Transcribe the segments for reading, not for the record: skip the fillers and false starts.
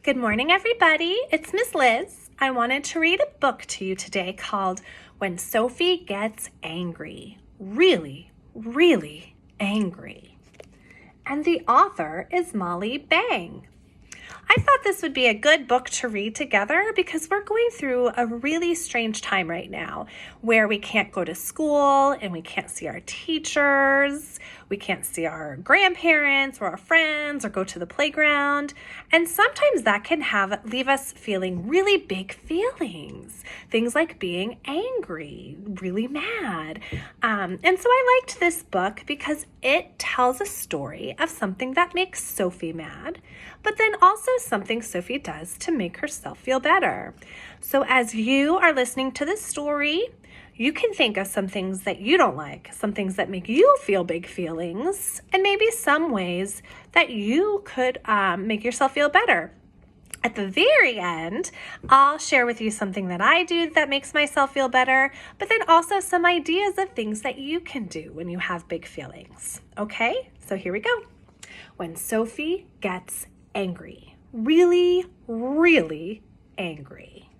Good morning, everybody. It's Miss Liz. I wanted to read a book to you today called When Sophie Gets Angry. Really, really angry. And the author is Molly Bang. I thought this would be a good book to read together because we're going through a really strange time right now where we can't go to school and we can't see our teachers, we can't see our grandparents or our friends or go to the playground. And sometimes that can leave us feeling really big feelings, things like being angry, really mad. And so I liked this book because it tells a story of something that makes Sophie mad, but then also something Sophie does to make herself feel better. So as you are listening to this story, you can think of some things that you don't like, some things that make you feel big feelings, and maybe some ways that you could make yourself feel better. At the very end, I'll share with you something that I do that makes myself feel better, but then also some ideas of things that you can do when you have big feelings. Okay, so here we go. When Sophie gets angry. Really, really angry.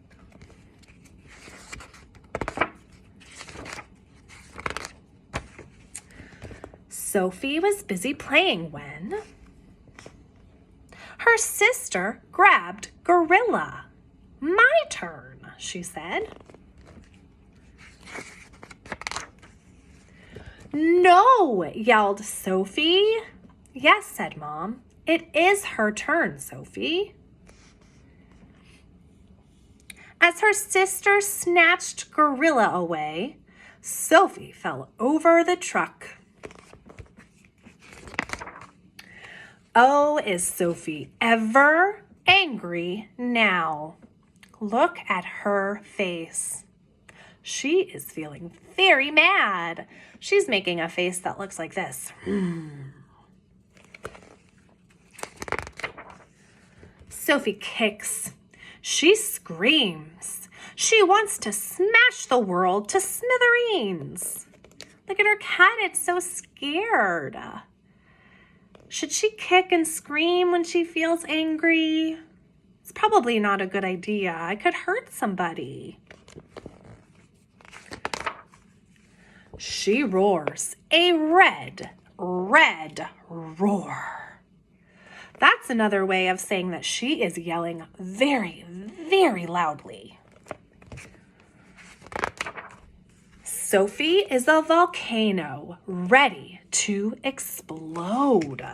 Sophie was busy playing when her sister grabbed Gorilla. My turn, she said. No, yelled Sophie. Yes, said Mom. It is her turn, Sophie. As her sister snatched Gorilla away, Sophie fell over the truck. Oh, is Sophie ever angry now? Look at her face. She is feeling very mad. She's making a face that looks like this. Sophie kicks. She screams. She wants to smash the world to smithereens. Look at her cat, it's so scared. Should she kick and scream when she feels angry? It's probably not a good idea. I could hurt somebody. She roars a red, red roar. That's another way of saying that she is yelling very, very loudly. Sophie is a volcano ready to explode.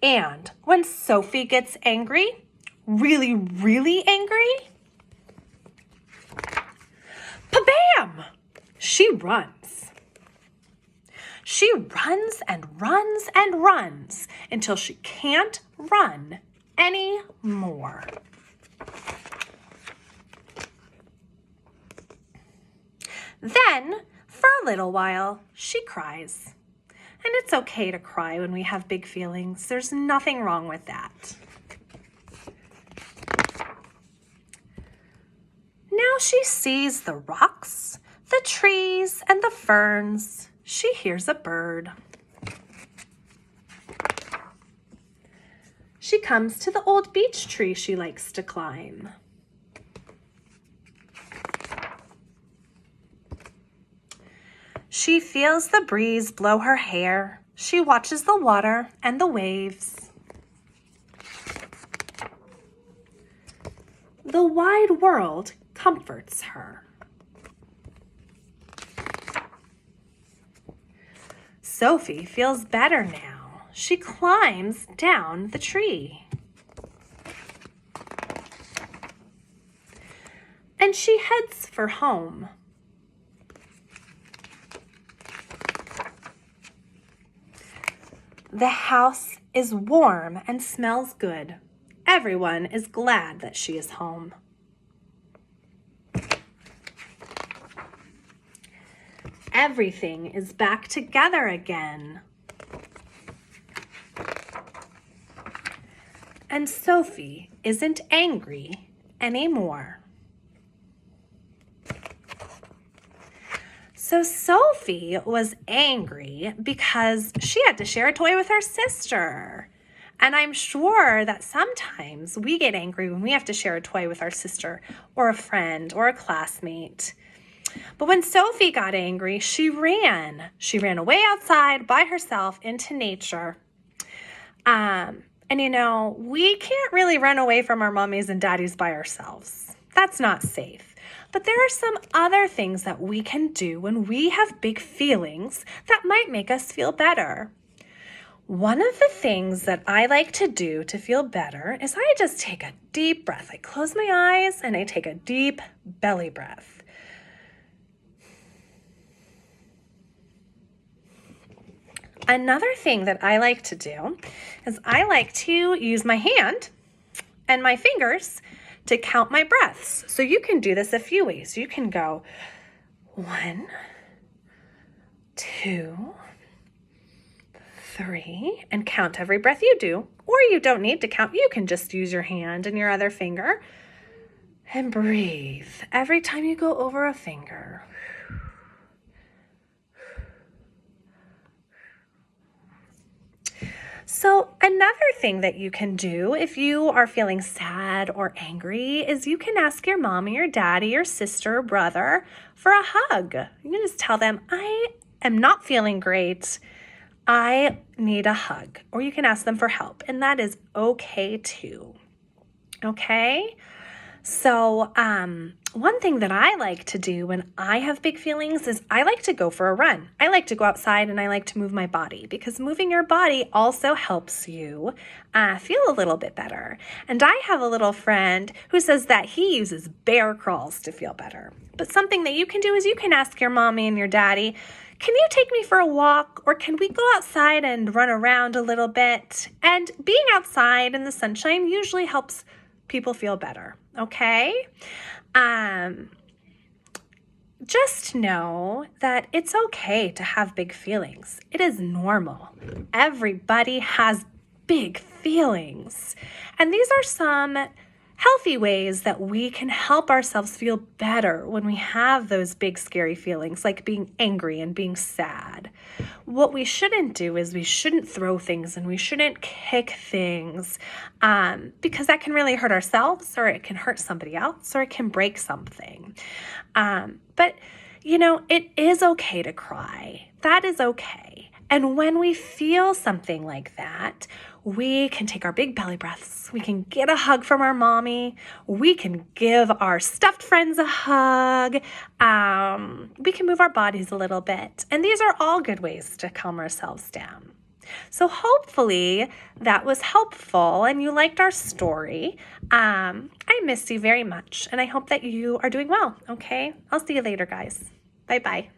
And when Sophie gets angry, really, really angry, pa-bam! She runs. She runs and runs and runs until she can't run anymore. Then, for a little while, she cries. And it's okay to cry when we have big feelings. There's nothing wrong with that. Now she sees the rocks, the trees, and the ferns. She hears a bird. She comes to the old beech tree she likes to climb. She feels the breeze blow her hair. She watches the water and the waves. The wide world comforts her. Sophie feels better now. She climbs down the tree. And she heads for home. The house is warm and smells good. Everyone is glad that she is home. Everything is back together again. And Sophie isn't angry anymore. So Sophie was angry because she had to share a toy with her sister. And I'm sure that sometimes we get angry when we have to share a toy with our sister or a friend or a classmate. But when Sophie got angry, she ran. She ran away outside by herself into nature. And we can't really run away from our mommies and daddies by ourselves. That's not safe. But there are some other things that we can do when we have big feelings that might make us feel better. One of the things that I like to do to feel better is I just take a deep breath. I close my eyes and I take a deep belly breath. Another thing that I like to do is I like to use my hand and my fingers to count my breaths. So you can do this a few ways. You can go 1, 2, 3, and count every breath you do. Or you don't need to count. You can just use your hand and your other finger and breathe every time you go over a finger. So another thing that you can do if you are feeling sad or angry is you can ask your mom or your daddy, your sister or brother for a hug. You can just tell them, I am not feeling great. I need a hug. Or you can ask them for help, and that is okay too. Okay? So one thing that I like to do when I have big feelings is I like to go for a run. I like to go outside and I like to move my body because moving your body also helps you feel a little bit better. And I have a little friend who says that he uses bear crawls to feel better. But something that you can do is you can ask your mommy and your daddy, can you take me for a walk, or can we go outside and run around a little bit? And being outside in the sunshine usually helps people feel better, okay? Just know that it's okay to have big feelings. It is normal. Everybody has big feelings. And these are some healthy ways that we can help ourselves feel better when we have those big scary feelings like being angry and being sad. What we shouldn't do is we shouldn't throw things and we shouldn't kick things because that can really hurt ourselves, or it can hurt somebody else, or it can break something. But it is okay to cry. That is okay. And when we feel something like that, we can take our big belly breaths. We can get a hug from our mommy. We can give our stuffed friends a hug. We can move our bodies a little bit. And these are all good ways to calm ourselves down. So hopefully that was helpful and you liked our story. I miss you very much and I hope that you are doing well, okay? I'll see you later, guys. Bye-bye.